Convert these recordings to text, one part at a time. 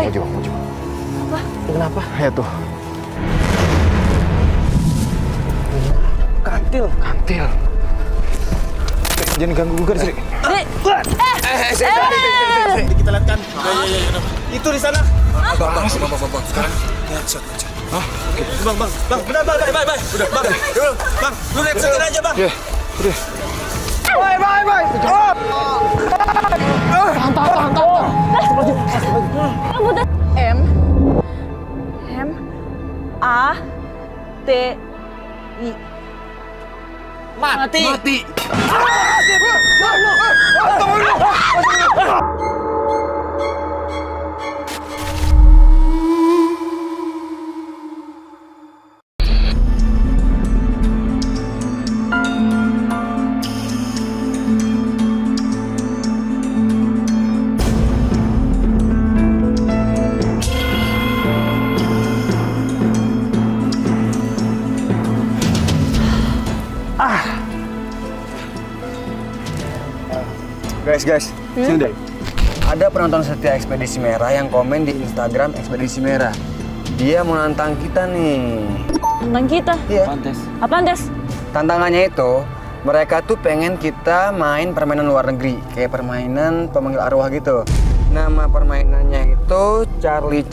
Maju. Apa? Kenapa? Ya tuh. Kantil. Jangan ganggu gue, Sri. Kita lihat kan. Itu di sana. Bang. Sekarang lihat shot. Hah? Oke. Bang. Benar, bang. Udah, bang. Bang, lu lihat shotin aja, bang. Iya, udah. Bye. M-A-T-I. Mati. Guys, sini deh. Ada penonton setia Ekspedisi Merah yang komen di Instagram Ekspedisi Merah. Dia mau nantang kita nih. Tentang kita? Iya. Apaan, Des? Tantangannya itu, mereka tuh pengen kita main permainan luar negeri. Kayak permainan pemanggil arwah gitu. Nama permainannya itu Charlie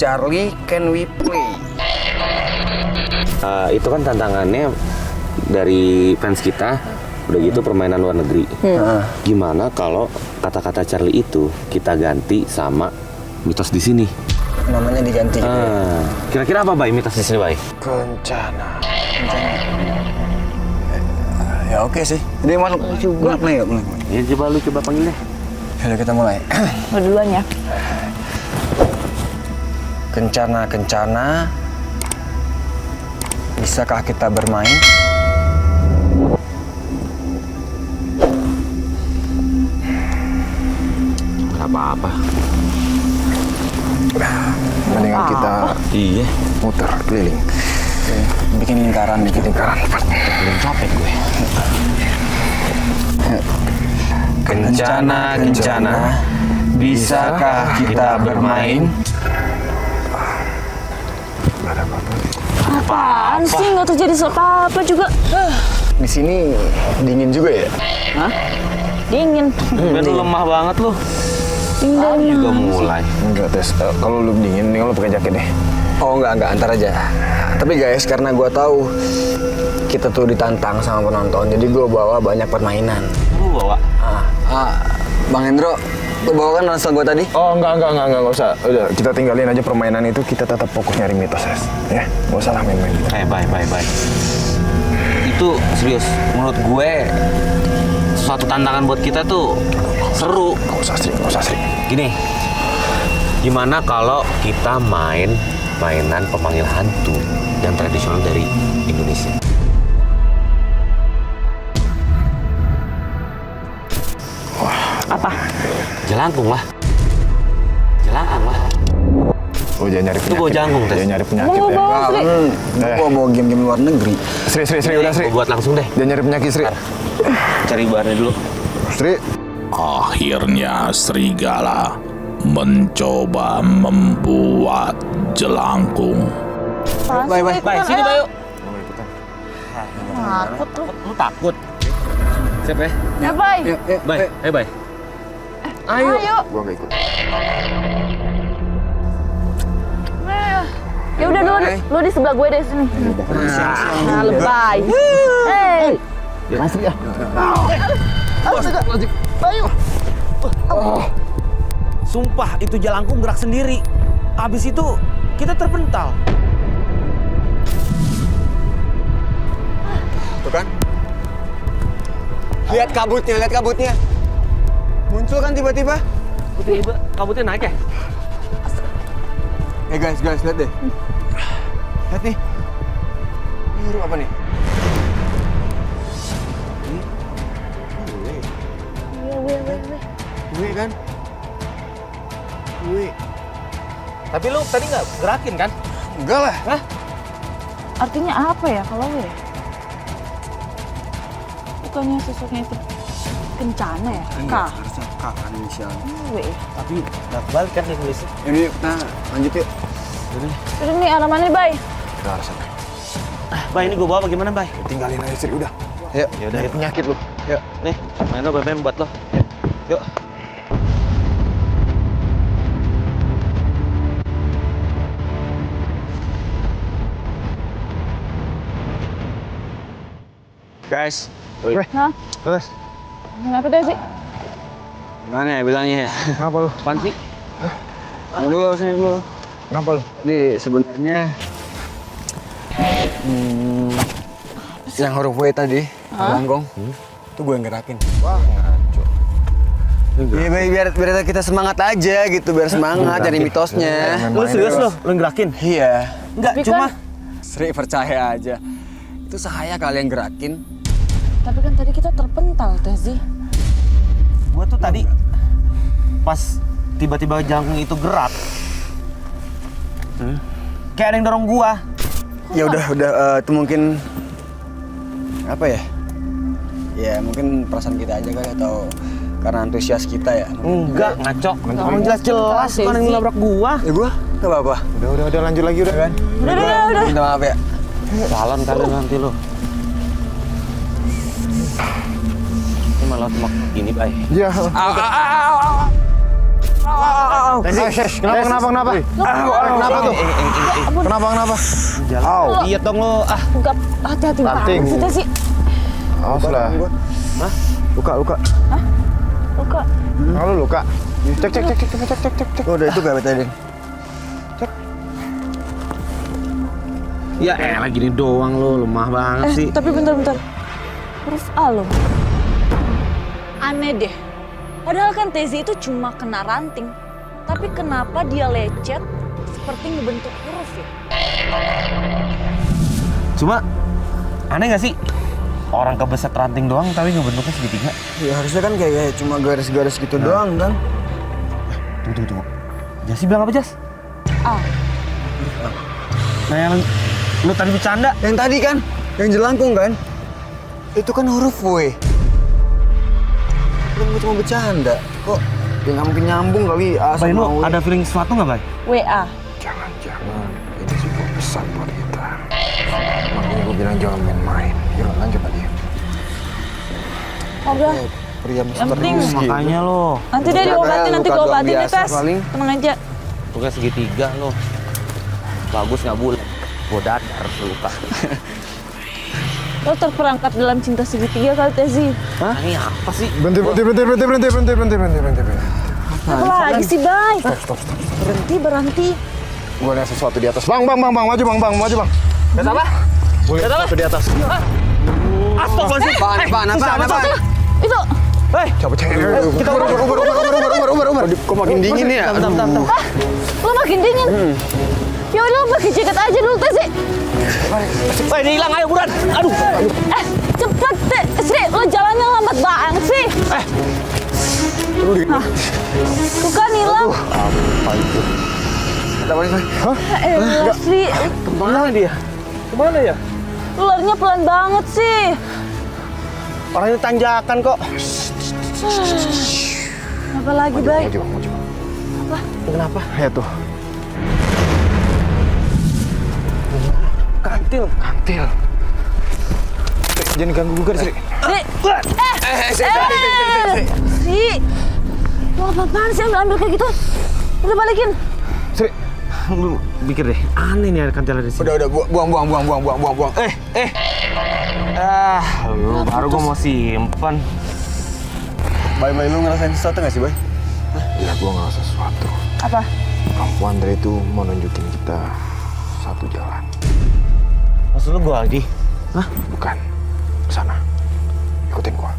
Can We Play? Itu kan tantangannya dari fans kita. Udah gitu permainan luar negeri. Gimana kalau kata-kata Charlie itu kita ganti sama mitos di sini? Namanya diganti gitu ya? Kira-kira apa, Bay, mitos di sini, Bay? Kencana. Ya oke sih. Jadi mulai. Ya coba panggil deh. Yaudah kita mulai. Lo duluan ya. Kencana, bisakah kita bermain? Apa-apa. Mendingan kita Iya. muter keliling. Bikin lingkaran. Belum capek gue. Kencana, bisakah kita bermain? Gak ada apa-apa. Apaan sih? Nggak terjadi apa-apa juga. Di sini dingin juga ya? Dingin. Ben lu lemah banget lu. Dingin. Juga mulai. Enggak, Tes. Kalau lu dingin, nih lu pakai jaket deh. Oh enggak, antar aja. Tapi guys, karena gue tahu kita tuh ditantang sama penonton, jadi gue bawa banyak permainan. Lu bawa. Bang Hendro, lu bawa kan ransel gue tadi? Oh, enggak usah. Udah, kita tinggalin aja permainan itu, kita tetap fokus nyari mitos, Tes. Ya, nggak usah lah main-main gitu. Bye. Itu serius, menurut gue suatu tantangan buat kita tuh seru. Nggak usah, Sri. Gini, gimana kalau kita main mainan pemanggil hantu yang tradisional dari Indonesia? Apa? Jelangkung lah. Oh, jangan nyari penyakit. bawa jangkung, Tes. Jangan nyari penyakit Mau ya. bawa, Sri. Gue bawa game-game luar negeri. Sri, udah, Sri. Gua buat langsung deh. Jangan nyari penyakit, Sri. Cari bahannya dulu. Sri. Akhirnya serigala mencoba membuat jelangkung. Bye. Sini, Bayu. Takut lu. Lu takut? Siapa ya? Ya, Bay. Bye. Ayo. Gua nggak ikut. Ya udah lu di sebelah gue deh sini. Nah, lebay. Hey. Sri ya. Sumpah itu jelangkung gerak sendiri. Habis itu kita terpental. Tuh kan? Lihat kabutnya. Muncul kan tiba-tiba? Tiba-tiba kabutnya naik ya? Guys, lihat deh. Lihat nih. Ini huruf apa nih? W kan? W. Tapi lu tadi nggak gerakin kan? Enggak lah. Artinya apa ya kalau W? Bukannya sosoknya itu Kencana ya? K. Harusnya K kan inisialnya. W. Tapi nggak kebalik kan tulisnya. Yaudah, nah lanjut yuk. Udah nih alamannya, Bay. Udah harus sampai. Bay, ini gue bawa bagaimana, Bay? Tinggalin aja Sri, udah. Yuk. Ya udah, itu Penyakit lu. Yuk. nih, main lo BBM buat lo. Yuk. Guys, Hah? Terus? Kenapa tuh sih? gimana ya bilangnya ya? Kenapa lu? Apaan sih? Dulu, sini dulu. Kenapa lu? Jadi sebenarnya yang huruf W tadi, Langgong, itu gue yang gerakin. Wah, ngaco. Iya, biar kita semangat aja gitu, biar semangat cari mitosnya. Lu serius lo? Lu ngerakin? Iya. Enggak, Tapi cuma kan- Sri percaya aja. Itu saya kalian gerakin. Tapi kan tadi kita terpental, Tezi. gua tuh tadi pas tiba-tiba jangkung itu gerak. Kayak ada yang dorong gua. Ya udah itu mungkin apa ya? Ya mungkin perasaan kita aja kali atau karena antusias kita ya. Enggak, ngaco. Orang jelas-jelas Sesi. kan yang ngelabrak gua. Ya gua nggak apa-apa. Udah lanjut lagi udah kan. Udah. Minta maaf ya. Salon kali nanti lo. Ini malah temak gini, Bay. Iya. Kenapa? Kenapa tuh? Kenapa? Au. Diet dong lo. Ah, Enggak, hati-hati Banting. banget sih, Tezi. Awas lah. Hah? Luka. Luka. Kalau luka. Cek. Udah itu gak betadin. ya elah gini doang lo, lemah banget sih. Tapi bentar. Huruf A loh. Aneh deh. Padahal kan Tezi itu cuma kena ranting. Tapi kenapa dia lecet seperti ngebentuk huruf ya? Cuma aneh gak sih? Orang kebeset ranting doang tapi ngebentuknya segitiga. Ya harusnya kan kayak cuma garis-garis gitu doang kan. Tunggu. Jasi bilang apa, Jas? A. Nah yang lu tadi bercanda. Yang tadi kan, yang jelangkung kan. Itu kan huruf W. Kan gue cuma bercanda. Kok ya nggak mungkin nyambung kali A Bay, sama W. lu ada feeling sesuatu nggak, Bay? WA. Jangan. Ini sebuah pesan buat kita. Makanya gue bilang jangan main-main. Yuk lanjut lagi. Udah. Pria Yang penting Makanya lo. nanti deh diobatin, nanti luka gue doang obatin deh, biasa Tes. paling. Tenang aja. Bukan segitiga lo. Bagus nggak bulat. Gua dadar luka. Lo terperangkap dalam cinta segitiga kali, Tezi. Hah? Ini apa sih? Berhenti. Apa lagi sih, Bay? Stop. Berhenti. Gue lihat sesuatu di atas. Bang, maju bang. Lihat apa? Gue lihat sesuatu di atas. Astagfirullahaladzim. Apaan? Itu. Coba cek. Kita Uber. Kok makin dingin ya? Bentar. Lo makin dingin. Ya udah, lo pakai jaket aja dulu, Tezi. Ini hilang, ayo buruan. Aduh. Cepet, Sri. Lo jalannya lambat banget sih. Tuh kan hilang. Ada apa nih? Sri. Kemana dia? Kemana ya? Lo larinya pelan banget sih. Orangnya tanjakan kok. Apa lagi, Bay? Maju bang. Apa? Kenapa? Ya tuh. Kantil. Jangan ganggu gue, Sri. Sri. Lo apa-apaan sih ambil kayak gitu? Udah balikin. Sri. Lu pikir deh, aneh nih ada kantil di sini. Udah buang. Lu baru gua mau simpan. Bay, lu ngerasain sesuatu nggak sih, Bay? Ya gue ngerasa sesuatu. Apa? Perempuan dari itu mau nunjukin kita satu jalan. Maksud lu gua lagi? Hah? Bukan. Kesana. Ikutin gua.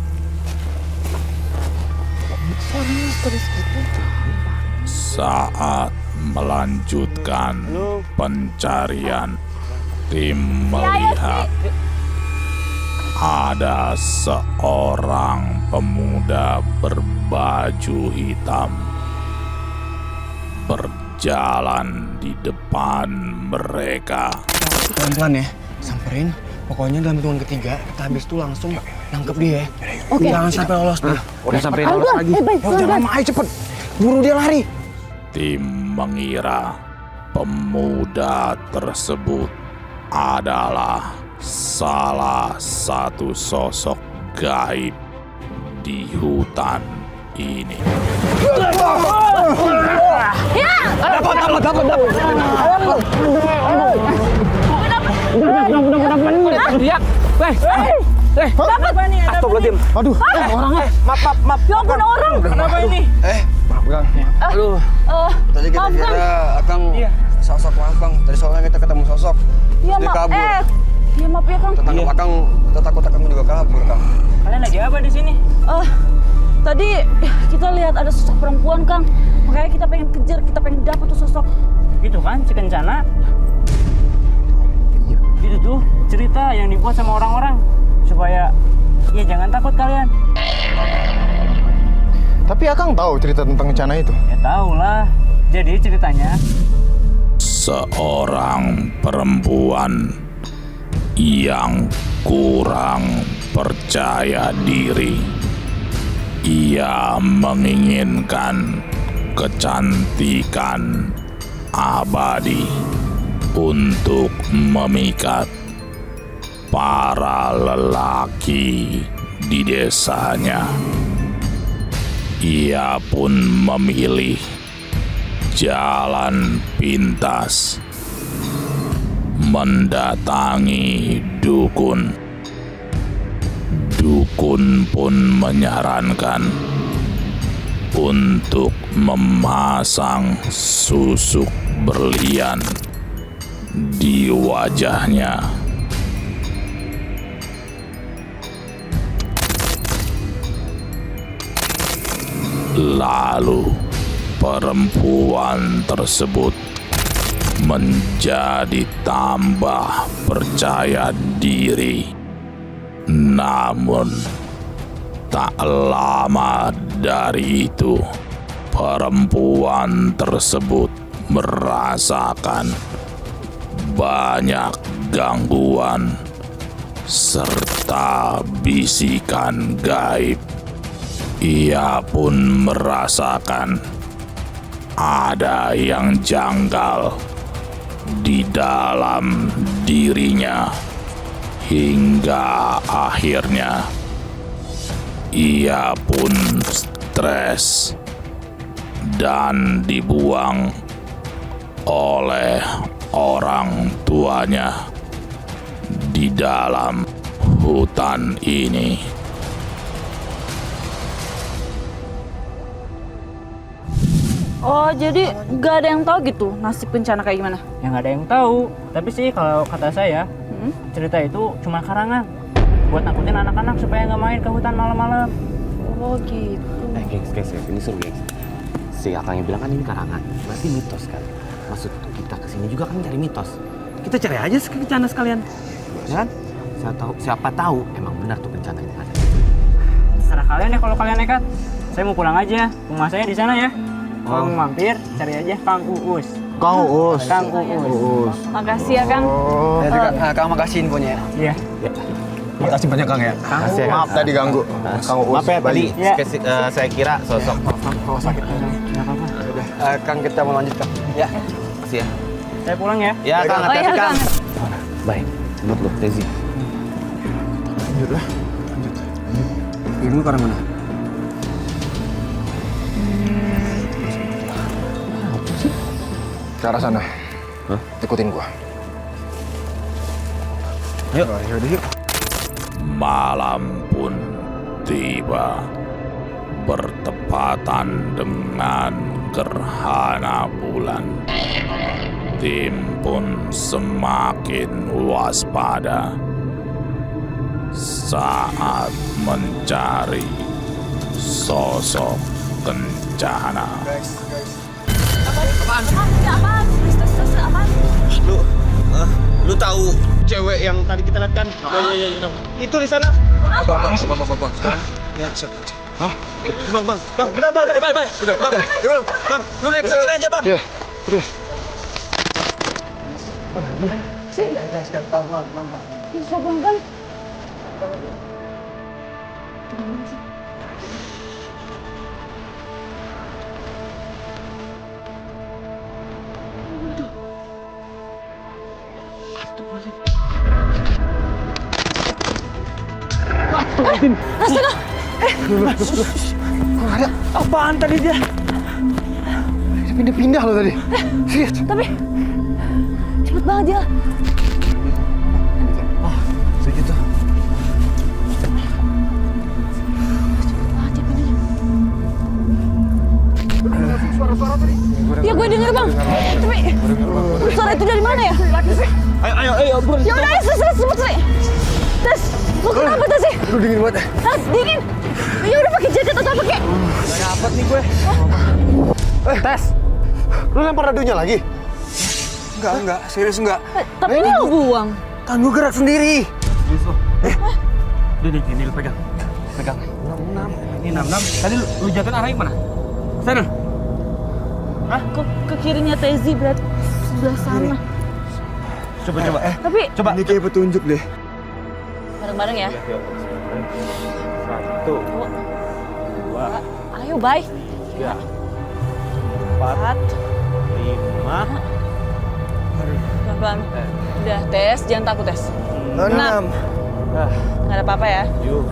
Saat melanjutkan pencarian, tim melihat ada seorang pemuda berbaju hitam berjalan di depan mereka. Pelan-pelan ya, samperin. Pokoknya dalam hitungan ketiga, kita habis itu langsung nangkep dia. Oke. Jangan sampai lolos tuh. Udah sampai lolos lagi. Yo, jangan lama, ayo cepet. Buru dia lari. Tim mengira pemuda tersebut adalah salah satu sosok gaib di hutan ini. Astagfirullahaladzim. Aduh, orangnya. Maaf. Ya ampun orang. Kenapa ini? Maaf, Kang. Aduh. Tadi kita maaf, kira Akang sosok maaf Kang. Tadi soalnya kita ketemu sosok. Ya Dia maaf. kabur. Ya maaf ya Kang. Tetangga Akang, kita takut Akang juga kabur Kang. Kalian lagi apa di sini? Tadi kita lihat ada sosok perempuan Kang. Makanya kita pengen kejar, kita pengen dapat tuh sosok. Gitu kan, si Kencana. Itu tuh cerita yang dibuat sama orang-orang supaya ya jangan takut kalian. Tapi Akang tahu cerita tentang bencana itu. Ya tahu lah. Jadi ceritanya Seorang perempuan yang kurang percaya diri. Ia menginginkan kecantikan abadi untuk memikat para lelaki di desanya. Ia pun memilih jalan pintas mendatangi dukun. Dukun pun menyarankan untuk memasang susuk berlian di wajahnya. Lalu perempuan tersebut menjadi tambah percaya diri. Namun tak lama dari itu perempuan tersebut merasakan banyak gangguan serta bisikan gaib. Ia pun merasakan ada yang janggal di dalam dirinya, hingga akhirnya ia pun stres dan dibuang oleh orang tuanya di dalam hutan ini. Oh, jadi nggak ada yang tahu gitu nasib bencana kayak gimana? yang nggak ada yang tahu. Tapi sih kalau kata saya, cerita itu cuma karangan buat nakutin anak-anak supaya nggak main ke hutan malam-malam. Oh gitu. Guys, ini seru guys. Si Akang yang bilang kan ini karangan, berarti mitos kan. Maksud kita kesini juga kan cari mitos. Kita cari aja bencana sekalian, ya kan? Siapa tahu emang benar tuh bencana ini ada. Terserah kalian ya kalau kalian nekat. Saya mau pulang aja, rumah saya di sana ya. Kalau mau mampir, cari aja Kang Uus. Kang Uus. Kang Uus. Makasih ya Kang. Kang makasih infonya ya. Iya. Makasih banyak Kang ya. Makasih ya, Maaf Kang. tadi ganggu. Kang Uus. Maaf ya tadi, Iya. saya kira sosok. Kalau sakit. Nggak apa-apa. Kang kita mau lanjut Kang. Ya. Makasih ya. Saya pulang ya. Ya Kang, Oh iya hati-hati Kang. Kang. Baik, buat lo, Tezi. Lanjut lah. Ini lu karena mana? Ke arah sana. Hah? Ikutin gua. Yuk. Yaudah yuk. Malam pun tiba bertepatan dengan gerhana bulan. Tim pun semakin waspada saat mencari sosok Kencana. Apaan? Apaan? Lu tahu cewek yang tadi kita lihat kan? Iya. Itu di sana. Bang. Ya, Hah? Bang. Benar, Bang. Udah, Bang. Bang, lu naik sini aja, Bang. Iya. Udah. Sobat kan? Apaan tadi dia? Dia pindah-pindah loh tadi. Serius. Tapi cepet banget dia. Segitu. Suara-suara tadi. Ya gue denger bang. Tapi suara itu dari mana ya? Ayo, bro. Ya udah, cepet Sri. Tes, lu kenapa Tes sih? Lu dingin banget. Hah, dingin. Ya udah pakai jaket atau pakai? Gak dapet nih gue. Tes. Lu lempar radunya lagi? Enggak, serius enggak. Tapi ini lu buang. Kan gue gerak sendiri. Udah deh, ini lu pegang. Pegang. 66. Ini 66. Tadi lu jatuhin arahnya kemana? Sana. Ke kirinya Tezi berarti sebelah sana. Coba. Tapi Coba. Ini kayak petunjuk deh. bareng-bareng ya. 1, 2, Ayo, bye. 3, 4. 5, Pelan-pelan. Udah, Tes, jangan takut, Tes. 6. Nggak ada apa-apa ya. 7,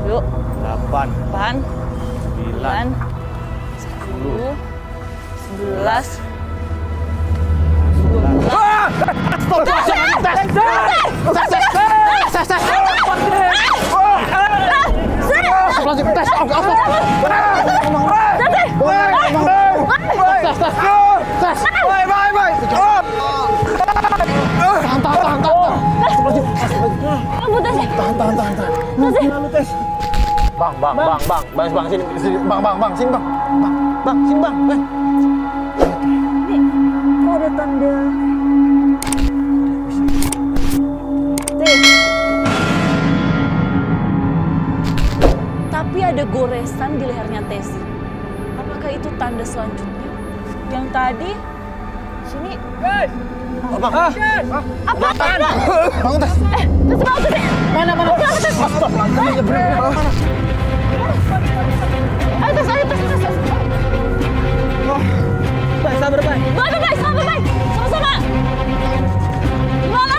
Yuk, 8, 8, 9, 10, 11. Bang, sini. Bang, sini, Bang. Bang, sini, Bang. Kok ada tanda? Tapi ada goresan di lehernya Tezi. Apakah itu tanda selanjutnya? Yang tadi sini. Apa? Tanda? Bangun, Tes. Tezi mau Tezi. Mana? Ayo Tes. Baik, sabar, baik. Bye. Sama-sama. Gimana?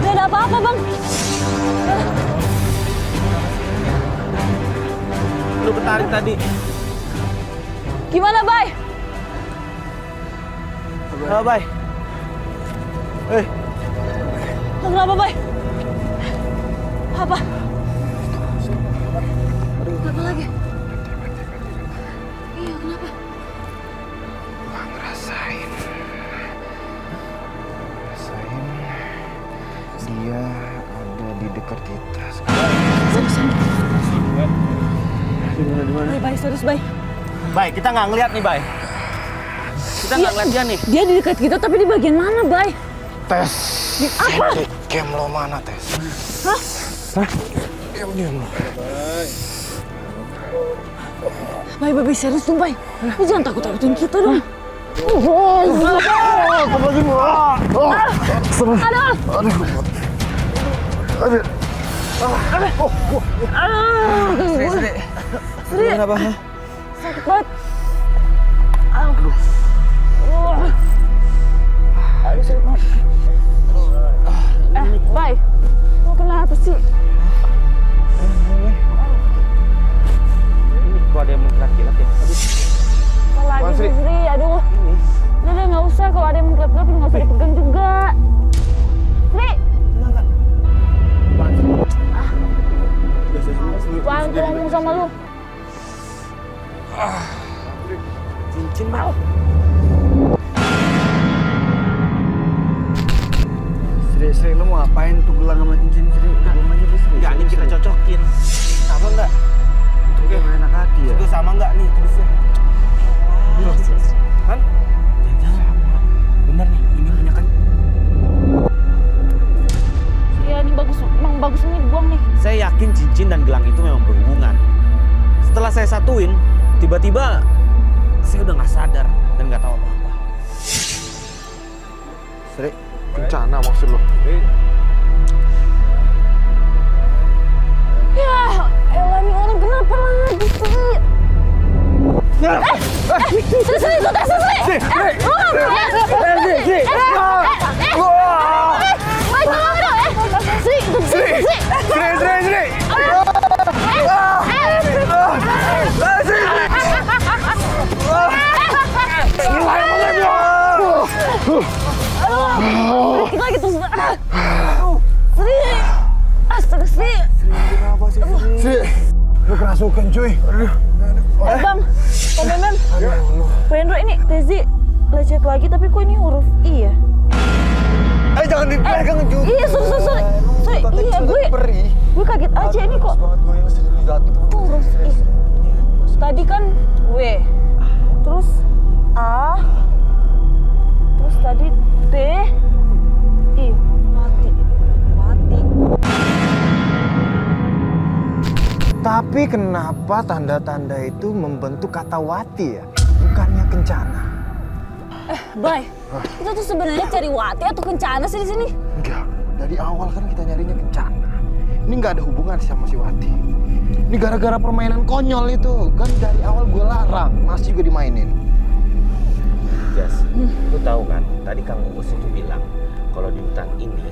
Gak ada apa-apa, Bang. Lu ketarik tadi. Gimana, Bay? Baik. Kenapa, Bay? Apa? Apa lagi? Iya, kenapa? Gua ngerasain dia ada di dekat kita. Bay, serius, Bay. Baik, kita nggak ngeliat nih, Bay. Kita nggak ngeliat dia nih. Dia di dekat kita, tapi di bagian mana, Bay? Tes. Apa? Camp lo mana, Tes? Hah? Diam lo. Bay, serius dong, Bay. Lu jangan takut-takutin kita dong. Sri. Kenapa? Sakit banget. Sakit banget. Bay. Lu kenapa sih? Ini kok ada yang mengkilat-kilat ya? Apa lagi sih, Sri? Aduh. Udah, nggak usah. Kalau ada yang menggelap-gelap, nggak usah dipegang juga. Sri! Apaan tuh ngomong sama lu? Cincin, Bang. Sri, lu mau ngapain tuh gelang sama cincin, Sri? Belum aja deh, Sri. Nggak, ini kita cocokin. Sama nggak? Oke, enak hati ya. Itu sama nggak nih tulisnya? Kan? Sama. Bener nih, ini punya kan? Iya, ini bagus. Emang bagus ini dibuang nih. Saya yakin cincin dan gelang itu memang berhubungan. Setelah saya satuin, tiba-tiba saya udah nggak sadar dan nggak tahu apa-apa. Sri, Kencana maksud lo? Ya, elah nih orang kenapa lagi sih? Sri, itu tes Sri! Lu ngapain? Sri! Dikit lagi terus. Sri! Astaga Sri! Sri, lu kerasukan cuy. Bang, Pak Memem, Pak Hendro ini Tezi lecet lagi tapi kok ini huruf I ya? Jangan dipegang juga. Iya, sorry. Iya, gue kaget aja ini kok huruf I. Tadi kan W, terus A, terus tadi T, I, Wati. Tapi kenapa tanda-tanda itu membentuk kata Wati ya? Bukannya Kencana. Bay, kita tuh sebenarnya cari Wati atau Kencana sih di sini? Enggak, dari awal kan kita nyarinya Kencana. Ini nggak ada hubungan sama si Wati. Ini gara-gara permainan konyol itu. Kan dari awal gue larang, masih juga dimainin. Jas, lu tahu kan? Tadi Kang Uus itu bilang kalau di hutan ini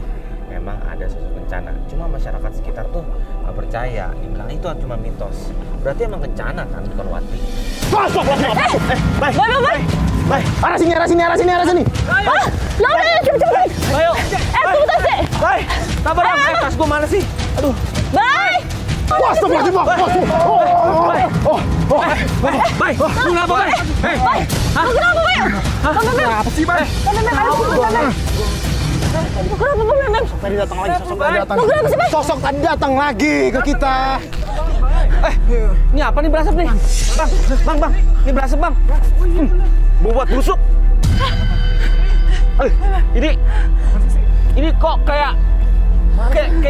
memang ada sosok bencana. Cuma masyarakat sekitar tuh nggak percaya. Dibilang itu cuma mitos. Berarti emang Kencana kan, bukan Wati. Bay! Arah sini. Lo udah, cepet! Ayo! Tunggu tas deh! Bay! Sabar dong, tas gua mana sih? Aduh! Bay! Wah, stop lagi, Bang. Bay! Lu kenapa, Bay? Bay! Lu kenapa, Bay? Apa sih, Bang? Pak Memem, ada sini, Pak Memem. Lu kenapa, Pak Memem? Tadi datang lagi, Lu kenapa sih, Bay? Sosok tadi datang lagi ke kita. Ini apa nih berasap nih? Bang! Ini berasap, Bang. Buat busuk. Ini kok kayak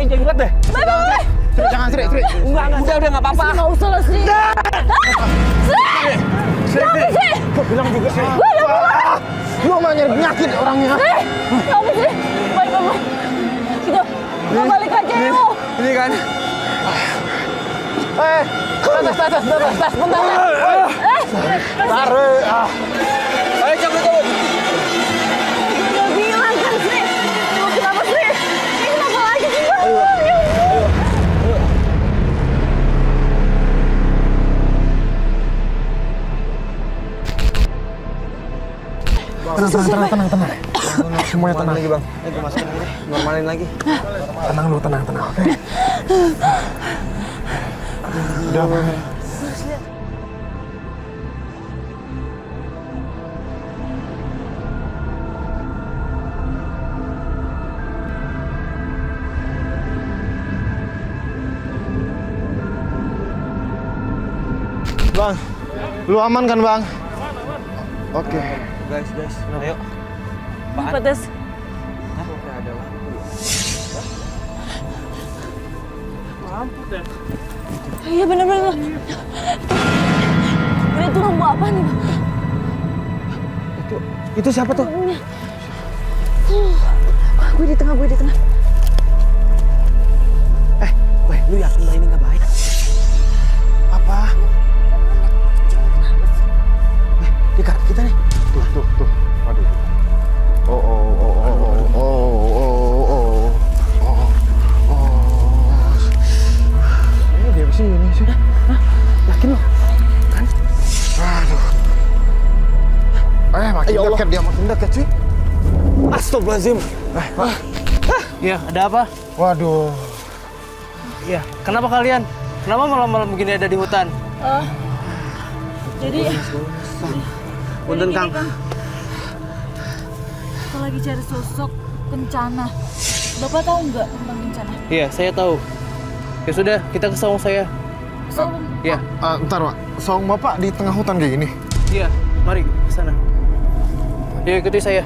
jenggot deh. Sri, jangan, Sri. Enggak, udah enggak apa-apa. Nggak usah lah, Sri. Sri! Kok bilang juga sih? Lu mah nyari penyakit orangnya. Kamu sih? Baik, Mama. Kita balik aja yuk. Ini kan. Tas, bentar. Taruh. Ayo cabut. Udah bilang kan, Sri. Lu kenapa, Sri? Ini kenapa lagi sih, Bang? Tenang. Semuanya tenang. Lagi, Bang. Ayo masukin lagi. Normalin lagi. Tenang dulu, tenang. Oke. Udah, Bang. Bang, lu aman kan, Bang? Oke. Guys, ayo. Apa, Tes? Iya bener. Itu lampu apa nih, Bang? Itu siapa tuh? Gue di tengah. Weh, lu yakin Mbak ini nggak baik? Apa? Dekat kita nih. Tuh. Aduh. Ini dia kesini sih. Yakin lo? Kan? Aduh. Makin dekat cuy. Astagfirullahaladzim. Ya, ada apa? Waduh. Iya, kenapa kalian? Kenapa malam-malam begini ada di hutan? Jadi Punten, Kang. kita lagi cari sosok Kencana. Bapak tahu nggak tentang Kencana? Iya, saya tahu. Ya sudah, kita ke saung saya. Saung. Iya, Bentar, Pak. Saung Bapak di tengah hutan kayak gini. iya. Mari ke sana. Yuk, ikuti saya.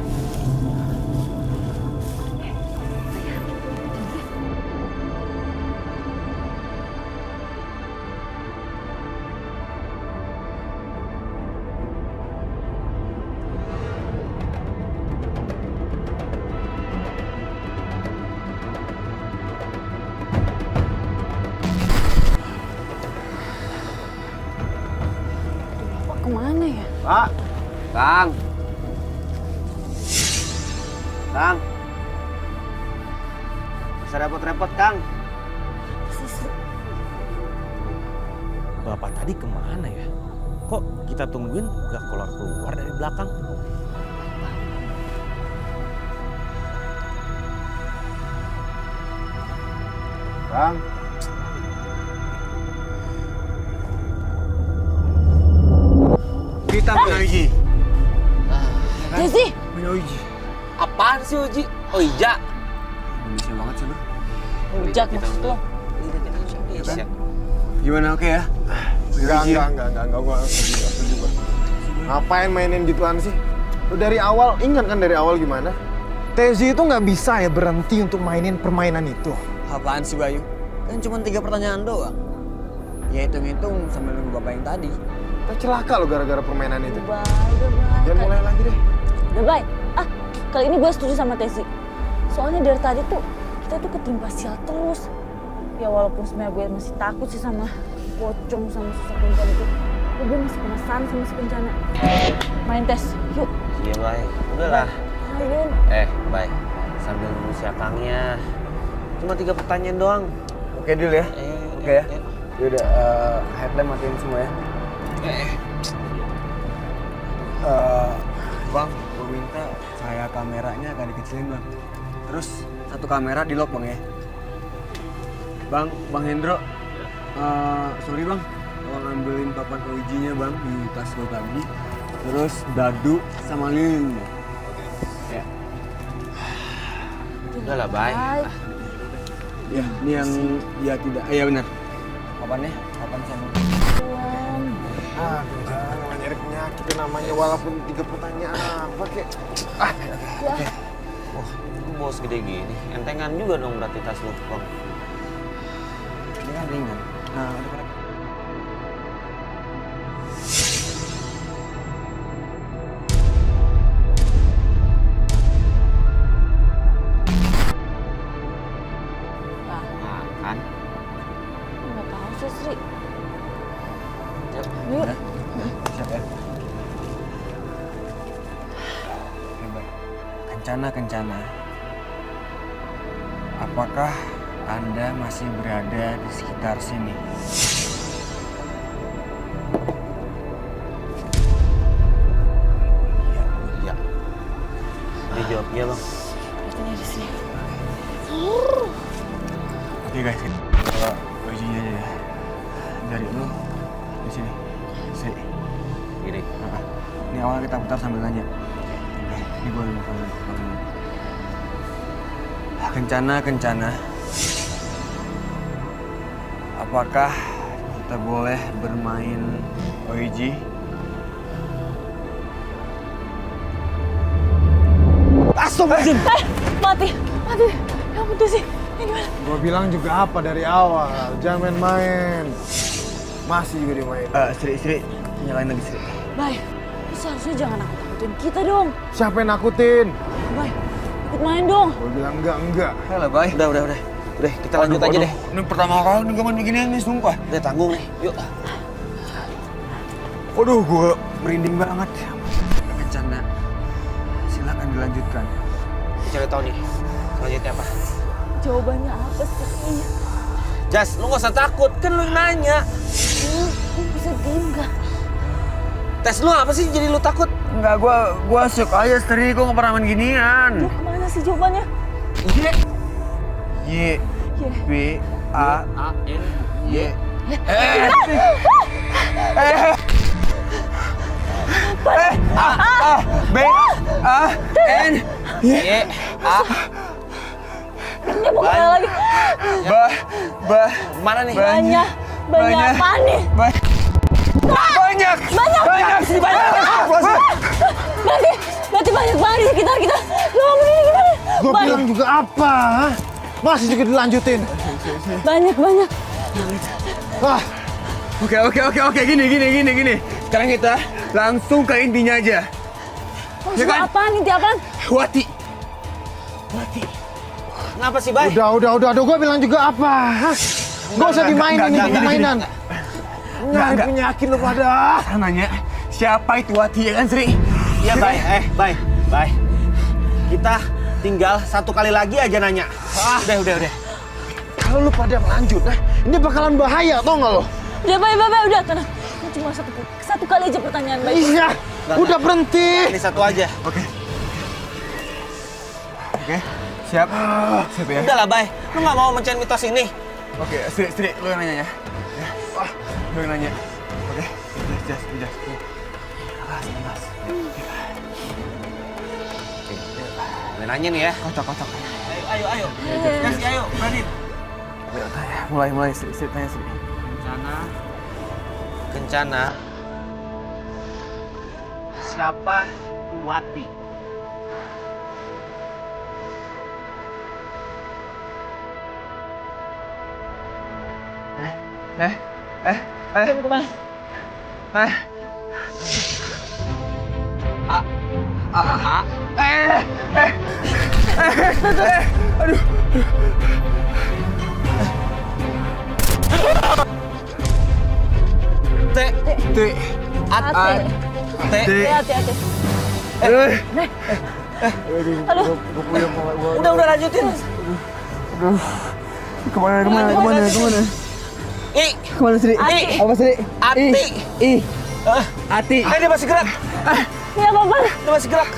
kemana ya? Pak, Kang. Kang. Bisa repot-repot, Kang. Bapak tadi kemana ya? Kok kita tungguin gak keluar-keluar dari belakang? Bang. Kita punya Uji. Desi, Punya Uji. Apaan sih Uji? Oh Ija. Indonesia banget sih lu. Ujak maksud lo. Indonesia. Gimana, oke ya? Enggak, gua setuju gua. Ngapain mainin gituan sih? Lu dari awal, ingat kan dari awal gimana? Tezi itu nggak bisa ya berhenti untuk mainin permainan itu. Apaan sih Bayu? Kan cuma 3 pertanyaan doang. Ya hitung-hitung sambil nunggu bapak yang tadi. Kita celaka lo gara-gara permainan itu. Udah bye. Jangan mulai lagi deh. Udah bye. Kali ini gue setuju sama Tesi. Soalnya dari tadi tuh kita tuh ketimpa sial terus. Ya walaupun sebenarnya gue masih takut sih sama pocong sama susah kencana itu. Tapi gue masih penasaran sama si kencana. Main tes, yuk. Iya, Bay. Udahlah. Ayo. Bay. Sambil nunggu si Akangnya. Cuma 3 pertanyaan doang. Oke deal ya? Oke ya? Ayo. Yaudah, headlamp matiin semua ya. Bang, gue minta cahaya kameranya agak dikecilin bang. Terus 1 kamera di lock bang ya. Bang Hendro, sorry bang, tolong ambilin papan ujinya bang di tas gue tadi. Terus dadu sama lilin bang. Ya. Udahlah, Bay. Bye. Ya, ini yang dia tidak. Iya benar. Papannya? Papan sama. Aduh, jangan nyari penyakit namanya walaupun 3 pertanyaan apa kek. Wah, lu bawa segede gini. Entengan juga dong berarti tas lu, Bang. Ini kan ringan. Nah, ada konek. Nah, kan? Nggak tahu sih, Sri. Yuk. Yuk. Siap ya? Kencana. Apakah Anda masih berada di sekitar sini? Iya. Dia jawab iya, Bang. Katanya di sini. Oke guys, kita ujinya aja ya. Dari lu di sini. Sini. Gini. Nah, ini awal kita putar sambil nanya. Ini boleh kalau Kencana. Apakah kita boleh bermain OIG? Astagfirullahaladzim! Mati. Ya ampun Tesi. Ini gimana? Gua bilang juga apa dari awal, jangan main-main. Masih juga dia main. Sri, nyalain lagi Sri. Bye. Lu seharusnya jangan nakut-nakutin kita dong. Siapa yang nakutin? Bye. Ikut main dong. Gua bilang enggak. Halo, Bay. Udah, kita lanjut aja deh. Ini pertama kali nih gue main beginian nih, sumpah. Udah tanggung nih. Yuk. Waduh, gue merinding banget. Kencana. Silakan dilanjutkan. Cari tahu nih. Selanjutnya apa? Jawabannya apa sih? Jas, lu gak usah takut. Kan lu yang nanya. Lu bisa diem gak? Tes lu apa sih jadi lu takut? Enggak, gue syuk aja, Sri. Gue gak pernah main ginian. Lu kemana sih jawabannya? Y, B, A, N, Y. B, A, N, Y, A. Ini bukan lagi. Mana nih? Banyak apaan nih? Banyak. Berarti banyak banget di sekitar kita. Lu ngomong ini gimana? Gua bilang juga apa? Hah? Masih juga dilanjutin. Banyak. Wah, Oke, gini. Sekarang kita langsung ke intinya aja. Maksud kan? apaan? Inti apaan? Wati. Kenapa sih, Bay? udah. Gua bilang juga apa? Hah? Gak usah dimainin ini permainan. Nyari penyakit lu pada. Nanya, siapa itu Wati ya kan Sri? Iya, Bay. Bay. Kita tinggal 1 kali lagi aja nanya. Udah. Kalau lu pada lanjut, ini bakalan bahaya, tau nggak lo? Udah, Bay, udah, tenang. Ini cuma satu kali aja pertanyaan, Bay. Iya, udah berhenti. Ini 1 aja. Oke, siap. Siap ya. Udah lah, Bay. Lu nggak mau mencain mitos ini? Oke, Sri, lu yang nanya ya. Lu yang nanya. Oke, jas. Gue nanya nih ya. Kocok. Ayo. Ayo, berani. Mulai, Sri, tanya Sri. Kencana. Siapa Wati? Kemana? T. Hati-hati. Aduh. Udah lanjutin. Kemana? Kemana Sri? Apa Sri? Ati. Dia masih gerak. Ya, Bapak. Dia masih gerak.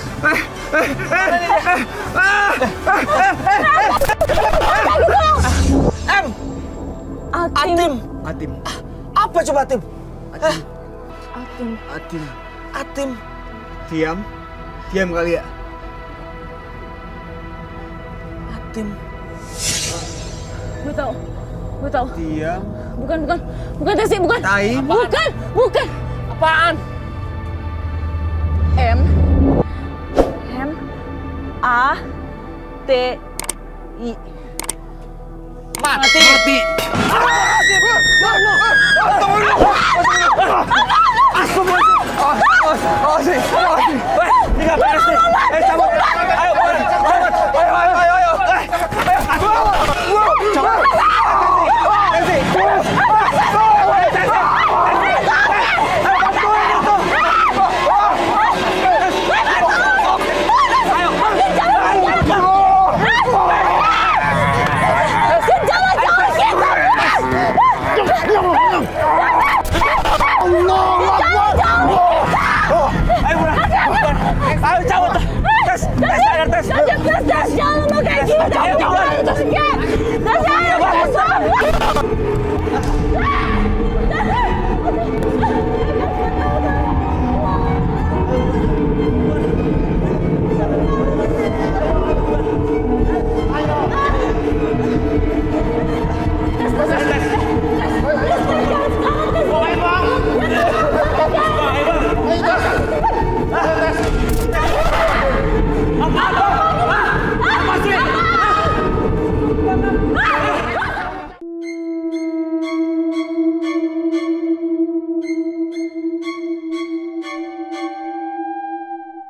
Atim. Apa coba Atim? Atim. Diam kali ya. Atim. Gue tahu. Diam. Bukan Tesi, bukan. Taim. Bukan. Apaan? M-A-T-I. Mati. Ini nggak beres nih. Cabut. Ayo. Ayo cabut. Tes. Jangan kayak gitu.